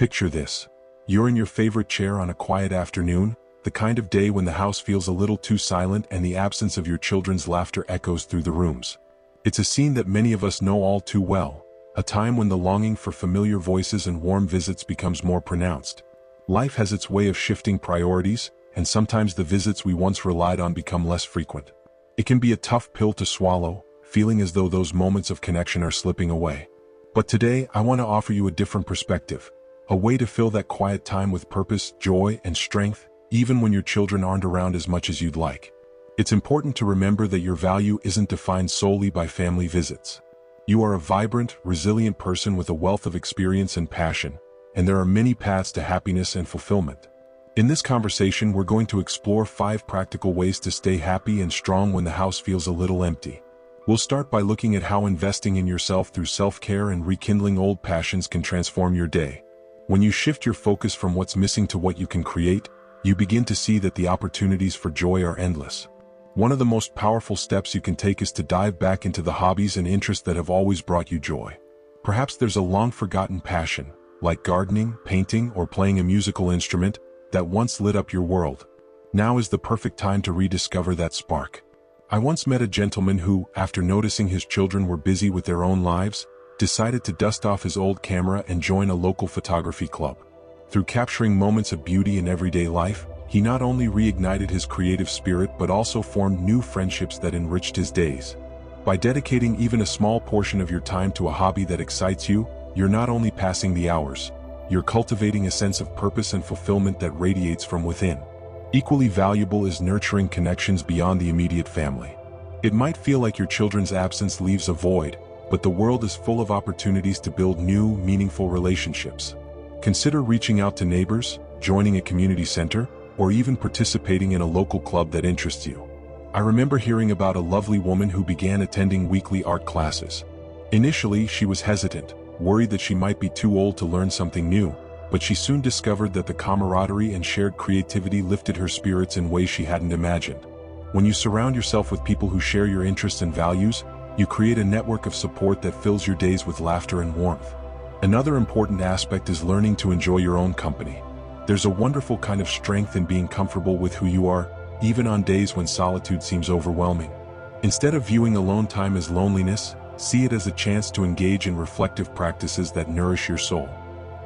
Picture this. You're in your favorite chair on a quiet afternoon, the kind of day when the house feels a little too silent and the absence of your children's laughter echoes through the rooms. It's a scene that many of us know all too well, a time when the longing for familiar voices and warm visits becomes more pronounced. Life has its way of shifting priorities, and sometimes the visits we once relied on become less frequent. It can be a tough pill to swallow, feeling as though those moments of connection are slipping away. But today, I want to offer you a different perspective, a way to fill that quiet time with purpose, joy, and strength, even when your children aren't around as much as you'd like. It's important to remember that your value isn't defined solely by family visits. You are a vibrant, resilient person with a wealth of experience and passion, and there are many paths to happiness and fulfillment. In this conversation, we're going to explore 5 practical ways to stay happy and strong when the house feels a little empty. We'll start by looking at how investing in yourself through self-care and rekindling old passions can transform your day. When you shift your focus from what's missing to what you can create, you begin to see that the opportunities for joy are endless. One of the most powerful steps you can take is to dive back into the hobbies and interests that have always brought you joy. Perhaps there's a long-forgotten passion, like gardening, painting, or playing a musical instrument, that once lit up your world. Now is the perfect time to rediscover that spark. I once met a gentleman who, after noticing his children were busy with their own lives, decided to dust off his old camera and join a local photography club. Through capturing moments of beauty in everyday life, he not only reignited his creative spirit but also formed new friendships that enriched his days. By dedicating even a small portion of your time to a hobby that excites you, you're not only passing the hours, you're cultivating a sense of purpose and fulfillment that radiates from within. Equally valuable is nurturing connections beyond the immediate family. It might feel like your children's absence leaves a void, but the world is full of opportunities to build new, meaningful relationships. Consider reaching out to neighbors, joining a community center, or even participating in a local club that interests you. I remember hearing about a lovely woman who began attending weekly art classes. Initially, she was hesitant, worried that she might be too old to learn something new, but she soon discovered that the camaraderie and shared creativity lifted her spirits in ways she hadn't imagined. When you surround yourself with people who share your interests and values, you create a network of support that fills your days with laughter and warmth. Another important aspect is learning to enjoy your own company. There's a wonderful kind of strength in being comfortable with who you are, even on days when solitude seems overwhelming. Instead of viewing alone time as loneliness, see it as a chance to engage in reflective practices that nourish your soul.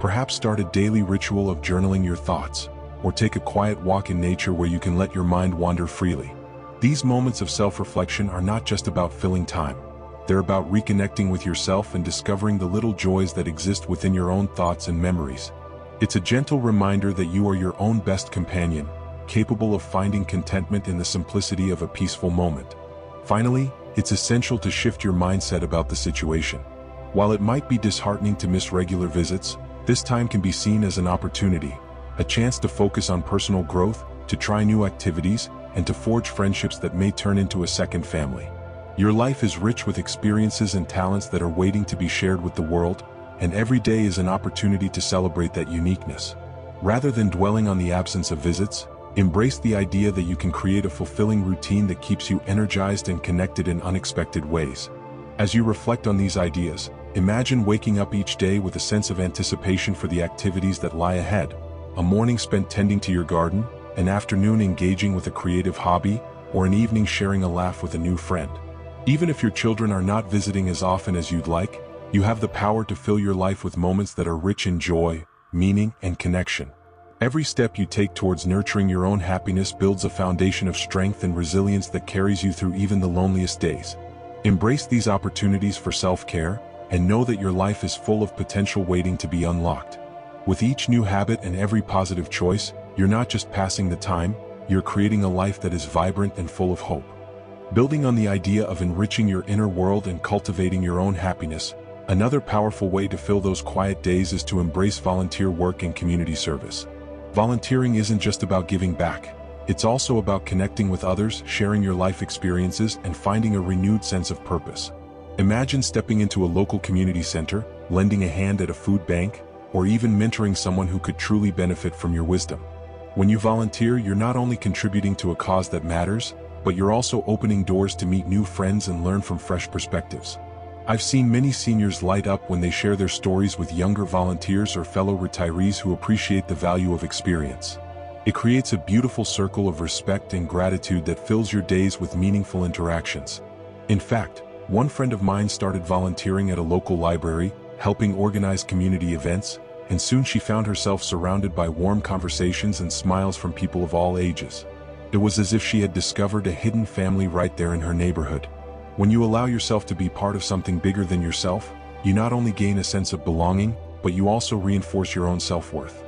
Perhaps start a daily ritual of journaling your thoughts, or take a quiet walk in nature where you can let your mind wander freely. These moments of self-reflection are not just about filling time. They're about reconnecting with yourself and discovering the little joys that exist within your own thoughts and memories. It's a gentle reminder that you are your own best companion, capable of finding contentment in the simplicity of a peaceful moment. Finally, it's essential to shift your mindset about the situation. While it might be disheartening to miss regular visits, this time can be seen as an opportunity, a chance to focus on personal growth, to try new activities, and to forge friendships that may turn into a second family. Your life is rich with experiences and talents that are waiting to be shared with the world, and every day is an opportunity to celebrate that uniqueness. Rather than dwelling on the absence of visits, embrace the idea that you can create a fulfilling routine that keeps you energized and connected in unexpected ways. As you reflect on these ideas, imagine waking up each day with a sense of anticipation for the activities that lie ahead. A morning spent tending to your garden, an afternoon engaging with a creative hobby, or an evening sharing a laugh with a new friend. Even if your children are not visiting as often as you'd like, you have the power to fill your life with moments that are rich in joy, meaning, and connection. Every step you take towards nurturing your own happiness builds a foundation of strength and resilience that carries you through even the loneliest days. Embrace these opportunities for self-care, and know that your life is full of potential waiting to be unlocked. With each new habit and every positive choice, you're not just passing the time, you're creating a life that is vibrant and full of hope. Building on the idea of enriching your inner world and cultivating your own happiness, another powerful way to fill those quiet days is to embrace volunteer work and community service. Volunteering isn't just about giving back. It's also about connecting with others, sharing your life experiences, and finding a renewed sense of purpose. Imagine stepping into a local community center, lending a hand at a food bank, or even mentoring someone who could truly benefit from your wisdom. When you volunteer, you're not only contributing to a cause that matters, but you're also opening doors to meet new friends and learn from fresh perspectives. I've seen many seniors light up when they share their stories with younger volunteers or fellow retirees who appreciate the value of experience. It creates a beautiful circle of respect and gratitude that fills your days with meaningful interactions. In fact, one friend of mine started volunteering at a local library, helping organize community events, and soon she found herself surrounded by warm conversations and smiles from people of all ages. It was as if she had discovered a hidden family right there in her neighborhood. When you allow yourself to be part of something bigger than yourself, you not only gain a sense of belonging, but you also reinforce your own self-worth.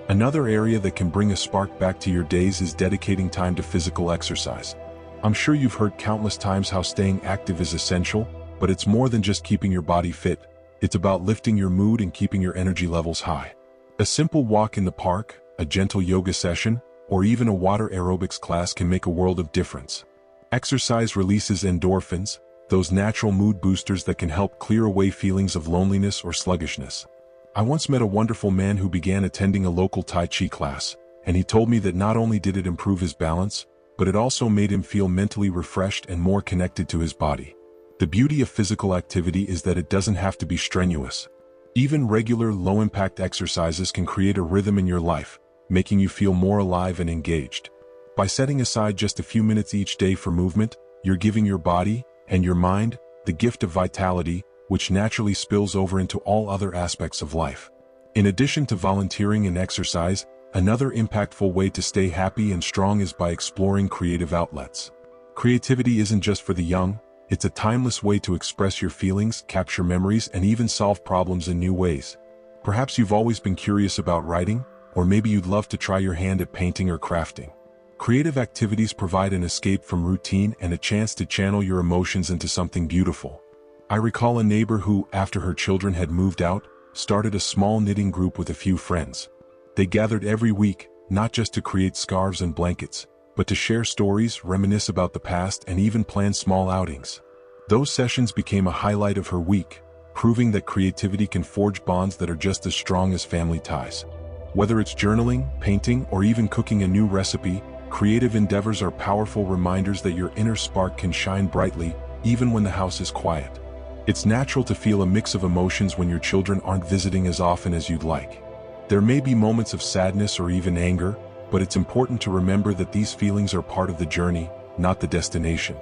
Another area that can bring a spark back to your days is dedicating time to physical exercise. I'm sure you've heard countless times how staying active is essential, but it's more than just keeping your body fit. It's about lifting your mood and keeping your energy levels high. A simple walk in the park, a gentle yoga session, or even a water aerobics class can make a world of difference. Exercise releases endorphins, those natural mood boosters that can help clear away feelings of loneliness or sluggishness. I once met a wonderful man who began attending a local Tai Chi class, and he told me that not only did it improve his balance, but it also made him feel mentally refreshed and more connected to his body. The beauty of physical activity is that it doesn't have to be strenuous. Even regular low-impact exercises can create a rhythm in your life, making you feel more alive and engaged. By setting aside just a few minutes each day for movement, you're giving your body and your mind the gift of vitality, which naturally spills over into all other aspects of life. In addition to volunteering and exercise, another impactful way to stay happy and strong is by exploring creative outlets. Creativity isn't just for the young, it's a timeless way to express your feelings, capture memories, and even solve problems in new ways. Perhaps you've always been curious about writing, or maybe you'd love to try your hand at painting or crafting. Creative activities provide an escape from routine and a chance to channel your emotions into something beautiful. I recall a neighbor who, after her children had moved out, started a small knitting group with a few friends. They gathered every week, not just to create scarves and blankets, but to share stories, reminisce about the past, and even plan small outings. Those sessions became a highlight of her week, proving that creativity can forge bonds that are just as strong as family ties. Whether it's journaling, painting, or even cooking a new recipe, creative endeavors are powerful reminders that your inner spark can shine brightly, even when the house is quiet. It's natural to feel a mix of emotions when your children aren't visiting as often as you'd like. There may be moments of sadness or even anger, but it's important to remember that these feelings are part of the journey, not the destination.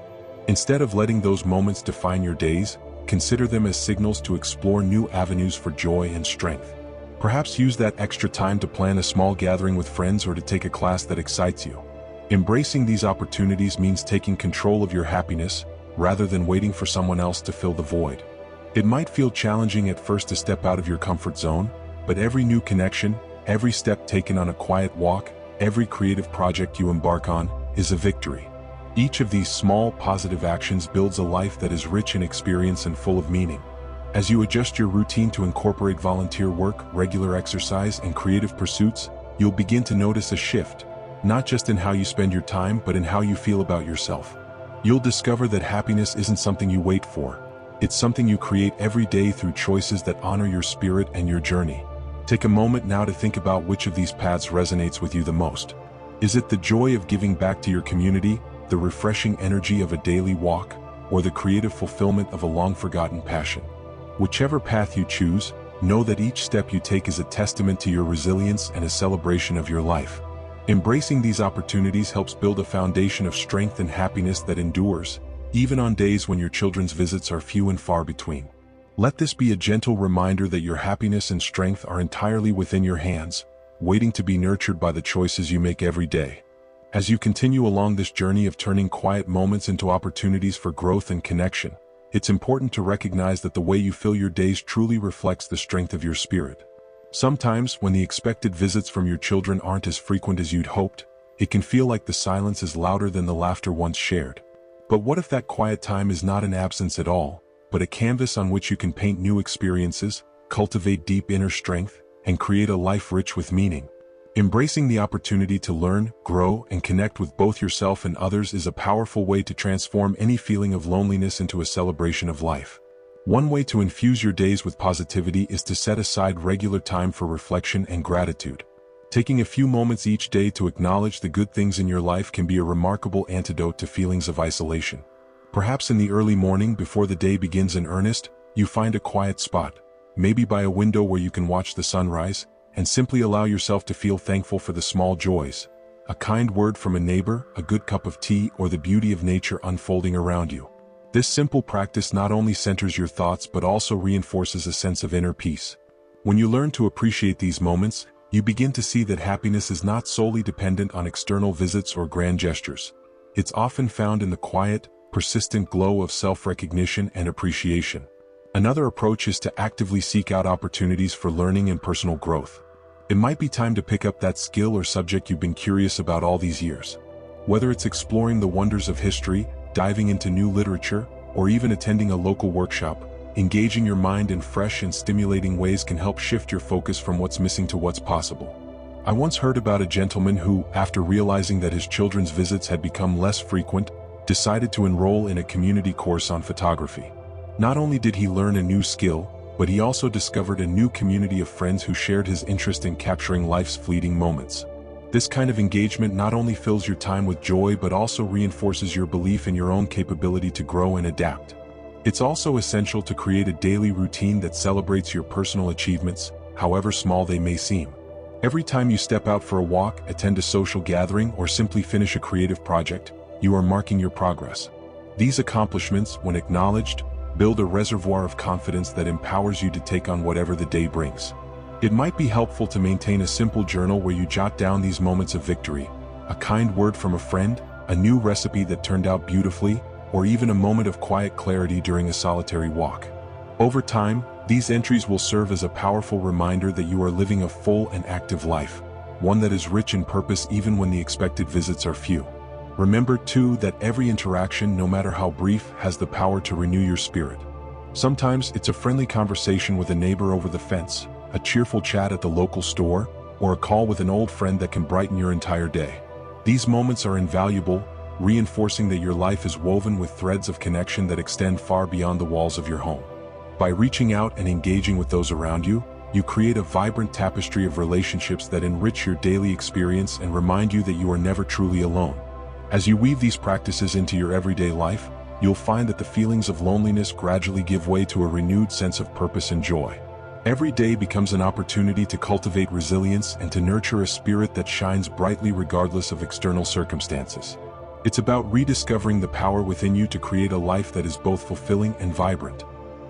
Instead of letting those moments define your days, consider them as signals to explore new avenues for joy and strength. Perhaps use that extra time to plan a small gathering with friends or to take a class that excites you. Embracing these opportunities means taking control of your happiness, rather than waiting for someone else to fill the void. It might feel challenging at first to step out of your comfort zone, but every new connection, every step taken on a quiet walk, every creative project you embark on, is a victory. Each of these small, positive actions builds a life that is rich in experience and full of meaning. As you adjust your routine to incorporate volunteer work, regular exercise, and creative pursuits, you'll begin to notice a shift, not just in how you spend your time, but in how you feel about yourself. You'll discover that happiness isn't something you wait for. It's something you create every day through choices that honor your spirit and your journey. Take a moment now to think about which of these paths resonates with you the most. Is it the joy of giving back to your community, the refreshing energy of a daily walk, or the creative fulfillment of a long-forgotten passion? Whichever path you choose, know that each step you take is a testament to your resilience and a celebration of your life. Embracing these opportunities helps build a foundation of strength and happiness that endures, even on days when your children's visits are few and far between. Let this be a gentle reminder that your happiness and strength are entirely within your hands, waiting to be nurtured by the choices you make every day. As you continue along this journey of turning quiet moments into opportunities for growth and connection, it's important to recognize that the way you fill your days truly reflects the strength of your spirit. Sometimes, when the expected visits from your children aren't as frequent as you'd hoped, it can feel like the silence is louder than the laughter once shared. But what if that quiet time is not an absence at all, but a canvas on which you can paint new experiences, cultivate deep inner strength, and create a life rich with meaning? Embracing the opportunity to learn, grow, and connect with both yourself and others is a powerful way to transform any feeling of loneliness into a celebration of life. One way to infuse your days with positivity is to set aside regular time for reflection and gratitude. Taking a few moments each day to acknowledge the good things in your life can be a remarkable antidote to feelings of isolation. Perhaps in the early morning before the day begins in earnest, you find a quiet spot, maybe by a window where you can watch the sunrise, and simply allow yourself to feel thankful for the small joys. A kind word from a neighbor, a good cup of tea, or the beauty of nature unfolding around you. This simple practice not only centers your thoughts but also reinforces a sense of inner peace. When you learn to appreciate these moments, you begin to see that happiness is not solely dependent on external visits or grand gestures. It's often found in the quiet, persistent glow of self-recognition and appreciation. Another approach is to actively seek out opportunities for learning and personal growth. It might be time to pick up that skill or subject you've been curious about all these years. Whether it's exploring the wonders of history, diving into new literature, or even attending a local workshop, engaging your mind in fresh and stimulating ways can help shift your focus from what's missing to what's possible. I once heard about a gentleman who, after realizing that his children's visits had become less frequent, decided to enroll in a community course on photography. Not only did he learn a new skill, but he also discovered a new community of friends who shared his interest in capturing life's fleeting moments. This kind of engagement not only fills your time with joy but also reinforces your belief in your own capability to grow and adapt. It's also essential to create a daily routine that celebrates your personal achievements, however small they may seem. Every time you step out for a walk, attend a social gathering, or simply finish a creative project, you are marking your progress. These accomplishments, when acknowledged, build a reservoir of confidence that empowers you to take on whatever the day brings. It might be helpful to maintain a simple journal where you jot down these moments of victory, a kind word from a friend, a new recipe that turned out beautifully, or even a moment of quiet clarity during a solitary walk. Over time, these entries will serve as a powerful reminder that you are living a full and active life, one that is rich in purpose even when the expected visits are few. Remember, too, that every interaction, no matter how brief, has the power to renew your spirit. Sometimes it's a friendly conversation with a neighbor over the fence, a cheerful chat at the local store, or a call with an old friend that can brighten your entire day. These moments are invaluable, reinforcing that your life is woven with threads of connection that extend far beyond the walls of your home. By reaching out and engaging with those around you, you create a vibrant tapestry of relationships that enrich your daily experience and remind you that you are never truly alone. As you weave these practices into your everyday life, you'll find that the feelings of loneliness gradually give way to a renewed sense of purpose and joy. Every day becomes an opportunity to cultivate resilience and to nurture a spirit that shines brightly regardless of external circumstances. It's about rediscovering the power within you to create a life that is both fulfilling and vibrant.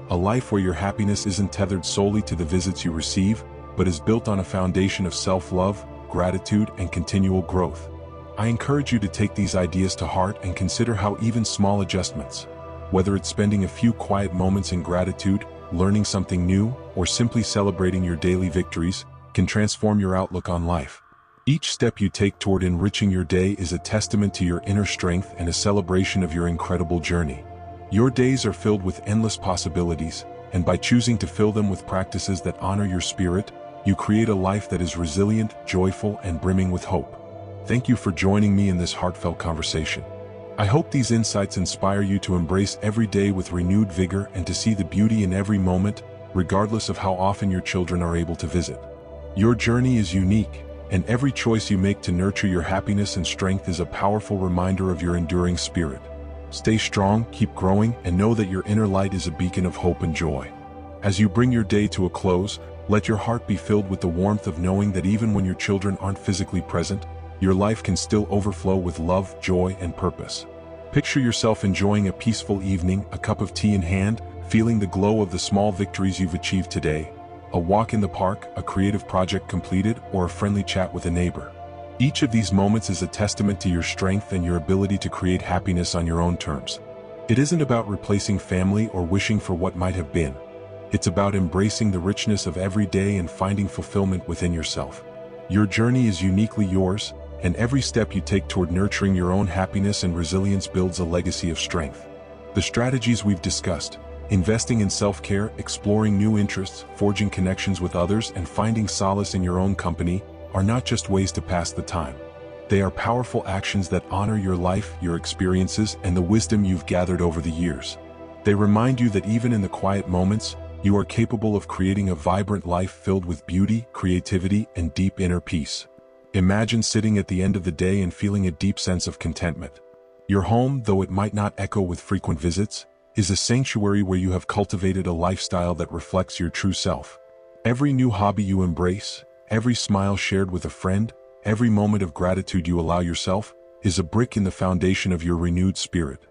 A life where your happiness isn't tethered solely to the visits you receive, but is built on a foundation of self-love, gratitude, and continual growth. I encourage you to take these ideas to heart and consider how even small adjustments, whether it's spending a few quiet moments in gratitude, learning something new, or simply celebrating your daily victories, can transform your outlook on life. Each step you take toward enriching your day is a testament to your inner strength and a celebration of your incredible journey. Your days are filled with endless possibilities, and by choosing to fill them with practices that honor your spirit, you create a life that is resilient, joyful, and brimming with hope. Thank you for joining me in this heartfelt conversation. I hope these insights inspire you to embrace every day with renewed vigor and to see the beauty in every moment, regardless of how often your children are able to visit. Your journey is unique, and every choice you make to nurture your happiness and strength is a powerful reminder of your enduring spirit. Stay strong, keep growing, and know that your inner light is a beacon of hope and joy. As you bring your day to a close, let your heart be filled with the warmth of knowing that even when your children aren't physically present, your life can still overflow with love, joy, and purpose. Picture yourself enjoying a peaceful evening, a cup of tea in hand, feeling the glow of the small victories you've achieved today. A walk in the park, a creative project completed, or a friendly chat with a neighbor. Each of these moments is a testament to your strength and your ability to create happiness on your own terms. It isn't about replacing family or wishing for what might have been. It's about embracing the richness of every day and finding fulfillment within yourself. Your journey is uniquely yours, and every step you take toward nurturing your own happiness and resilience builds a legacy of strength. The strategies we've discussed, investing in self-care, exploring new interests, forging connections with others, and finding solace in your own company, are not just ways to pass the time. They are powerful actions that honor your life, your experiences, and the wisdom you've gathered over the years. They remind you that even in the quiet moments, you are capable of creating a vibrant life filled with beauty, creativity, and deep inner peace. Imagine sitting at the end of the day and feeling a deep sense of contentment. Your home, though it might not echo with frequent visits, is a sanctuary where you have cultivated a lifestyle that reflects your true self. Every new hobby you embrace, every smile shared with a friend, every moment of gratitude you allow yourself, is a brick in the foundation of your renewed spirit.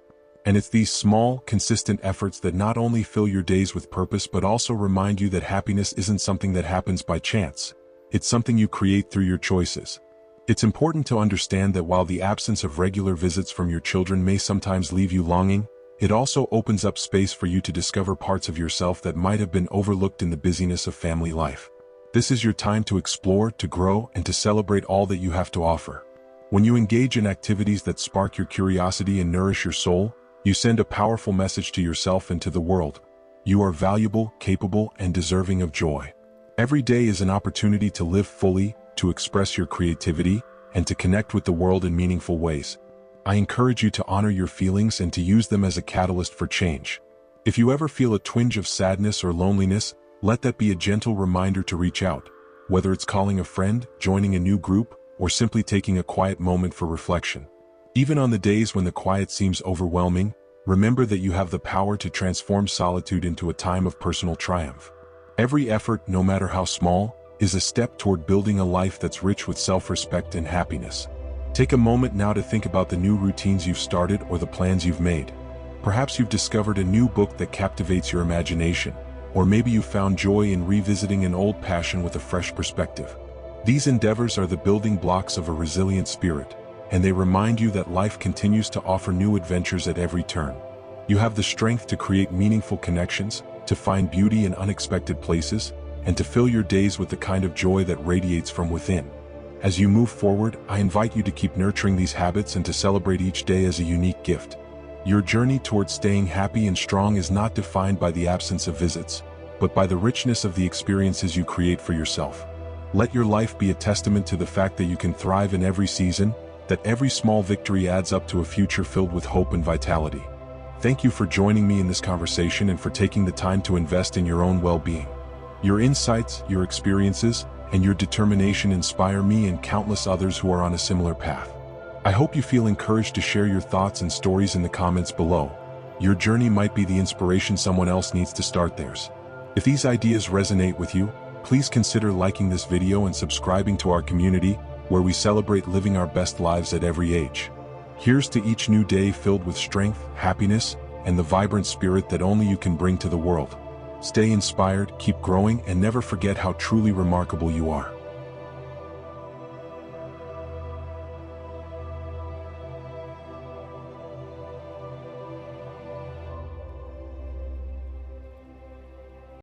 And it's these small, consistent efforts that not only fill your days with purpose but also remind you that happiness isn't something that happens by chance. It's something you create through your choices. It's important to understand that while the absence of regular visits from your children may sometimes leave you longing, it also opens up space for you to discover parts of yourself that might have been overlooked in the busyness of family life. This is your time to explore, to grow, and to celebrate all that you have to offer. When you engage in activities that spark your curiosity and nourish your soul, you send a powerful message to yourself and to the world. You are valuable, capable, and deserving of joy. Every day is an opportunity to live fully, to express your creativity, and to connect with the world in meaningful ways. I encourage you to honor your feelings and to use them as a catalyst for change. If you ever feel a twinge of sadness or loneliness, let that be a gentle reminder to reach out, whether it's calling a friend, joining a new group, or simply taking a quiet moment for reflection. Even on the days when the quiet seems overwhelming, remember that you have the power to transform solitude into a time of personal triumph. Every effort, no matter how small, is a step toward building a life that's rich with self-respect and happiness. Take a moment now to think about the new routines you've started or the plans you've made. Perhaps you've discovered a new book that captivates your imagination, or maybe you've found joy in revisiting an old passion with a fresh perspective. These endeavors are the building blocks of a resilient spirit, and they remind you that life continues to offer new adventures at every turn. You have the strength to create meaningful connections, to find beauty in unexpected places, and to fill your days with the kind of joy that radiates from within. As you move forward, I invite you to keep nurturing these habits and to celebrate each day as a unique gift. Your journey towards staying happy and strong is not defined by the absence of visits, but by the richness of the experiences you create for yourself. Let your life be a testament to the fact that you can thrive in every season, that every small victory adds up to a future filled with hope and vitality. Thank you for joining me in this conversation and for taking the time to invest in your own well-being. Your insights, your experiences, and your determination inspire me and countless others who are on a similar path. I hope you feel encouraged to share your thoughts and stories in the comments below. Your journey might be the inspiration someone else needs to start theirs. If these ideas resonate with you, please consider liking this video and subscribing to our community, where we celebrate living our best lives at every age. Here's to each new day filled with strength, happiness, and the vibrant spirit that only you can bring to the world. Stay inspired, keep growing, and never forget how truly remarkable you are.